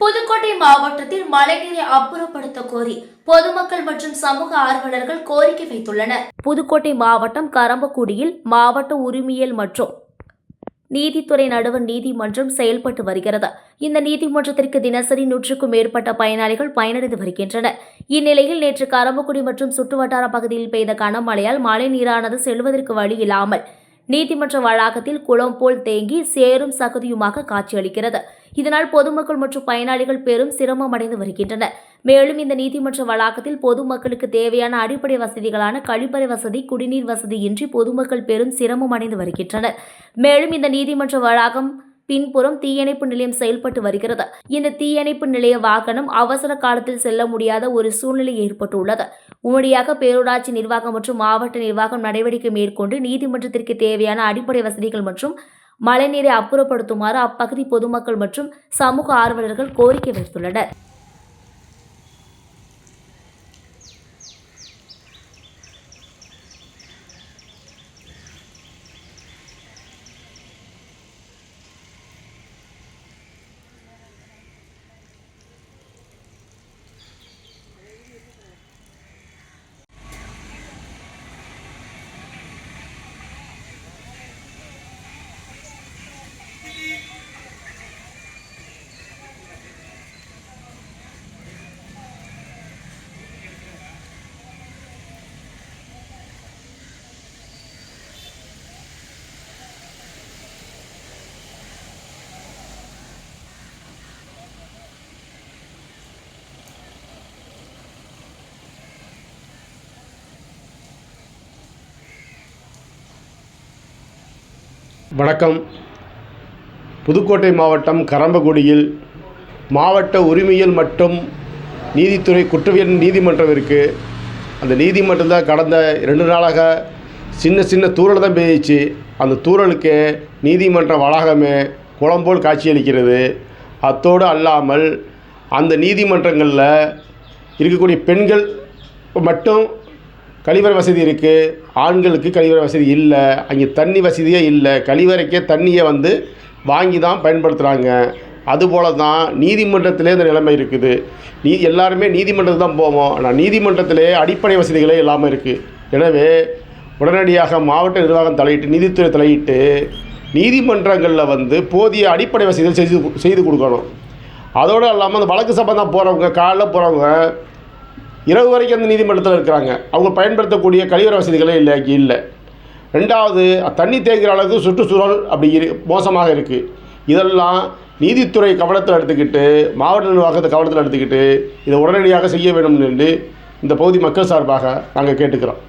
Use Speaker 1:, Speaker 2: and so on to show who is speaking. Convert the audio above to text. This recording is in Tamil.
Speaker 1: புதுக்கோட்டை மாவட்டத்தில் மழைநீரை அப்புறப்படுத்த கோரி பொதுமக்கள் மற்றும் சமூக ஆர்வலர்கள் கோரிக்கை வைத்துள்ளனர். புதுக்கோட்டை மாவட்டம் கரம்பக்குடியில் மாவட்ட உரிமையியல் மற்றும் நீதித்துறை நடுவர் நீதிமன்றம் செயல்பட்டு வருகிறது. இந்த நீதிமன்றத்திற்கு தினசரி 100க்கும் மேற்பட்ட பயனாளிகள் பயனடைந்து வருகின்றனர். இந்நிலையில் நேற்று கரம்பக்குடி மற்றும் சுற்றுவட்டார பகுதியில் பெய்த கனமழையால் மழை நீரானது செல்வதற்கு வழி இல்லாமல் நீதிமன்ற வளாகத்தில் குளம் போல் தேங்கி சேரும் சகதியுமாக காட்சியளிக்கிறது. இதனால் பொதுமக்கள் மற்றும் பயனாளிகள் பெரும் சிரமம் அடைந்து வருகின்றனர். மேலும் இந்த நீதிமன்ற வளாகத்தில் பொதுமக்களுக்கு தேவையான அடிப்படை வசதிகளான கழிப்பறை வசதி, குடிநீர் வசதி இன்றி பொதுமக்கள் பெரும் சிரமம் அடைந்து வருகின்றனர். மேலும் இந்த நீதிமன்ற வளாகம் பின்புறம் தீயணைப்பு நிலையம் செயல்பட்டு வருகிறது. இந்த தீயணைப்பு நிலைய வாகனம் அவசர காலத்தில் செல்ல முடியாத ஒரு சூழ்நிலை ஏற்பட்டுள்ளது. உடனடியாக பேரூராட்சி நிர்வாகம் மற்றும் மாவட்ட நிர்வாகம் நடவடிக்கை மேற்கொண்டு நீதிமன்றத்திற்கு தேவையான அடிப்படை வசதிகள் மற்றும் மழைநீரை அப்புறப்படுத்துமாறு அப்பகுதி பொதுமக்கள் மற்றும் சமூக ஆர்வலர்கள் கோரிக்கை வைத்துள்ளனர்.
Speaker 2: வணக்கம். புதுக்கோட்டை மாவட்டம் கரம்பக்குடியில் மாவட்ட உரிமையியல் மற்றும் நீதித்துறை குற்றவியல் நீதிமன்றம் இருக்குது. அந்த நீதிமன்றத்தில் கடந்த 2 நாளாக சின்ன தூறல் தான் பெய்யிச்சு. அந்த தூறலுக்கு நீதிமன்ற வளாகமே குளம்போல் காட்சியளிக்கிறது. அத்தோடு அல்லாமல் அந்த நீதிமன்றங்களில் இருக்கக்கூடிய பெண்கள் மட்டும் கழிவறை வசதி இருக்குது, ஆண்களுக்கு கழிவறை வசதி இல்லை. அங்கே தண்ணி வசதியே இல்லை. கழிவறைக்கே தண்ணியை வாங்கி தான் பயன்படுத்துகிறாங்க. அதுபோல தான் நீதிமன்றத்திலே இந்த நிலைமை இருக்குது. எல்லாருமே நீதிமன்றத்துக்கு தான் போவோம். ஆனால் நீதிமன்றத்திலே அடிப்படை வசதிகளே இல்லாமல் இருக்குது. எனவே உடனடியாக மாவட்ட நிர்வாகம் தலையிட்டு, நீதித்துறை தலையிட்டு நீதிமன்றங்களில் போதிய அடிப்படை வசதிகள் செய்து கொடுக்கணும். அதோடு இல்லாமல் அந்த வழக்கு சம்பந்தம் போகிறவங்க, காலைல போகிறவங்க இரவு வரைக்கும் அந்த நீதிமன்றத்தில் இருக்கிறாங்க. அவங்க பயன்படுத்தக்கூடிய கழிவறை வசதிகளே இல்லை. 2வது, தண்ணி தேங்குகிற அளவுக்கு சுற்றுச்சூழல் அப்படி மோசமாக இருக்குது. இதெல்லாம் நீதித்துறை கவனத்தில் எடுத்துக்கிட்டு, மாவட்ட நிர்வாகத்தை கவனத்தில் எடுத்துக்கிட்டு இதை உடனடியாக செய்ய வேண்டும் என்று இந்த பகுதி மக்கள் சார்பாக நாங்கள் கேட்டுக்கிறோம்.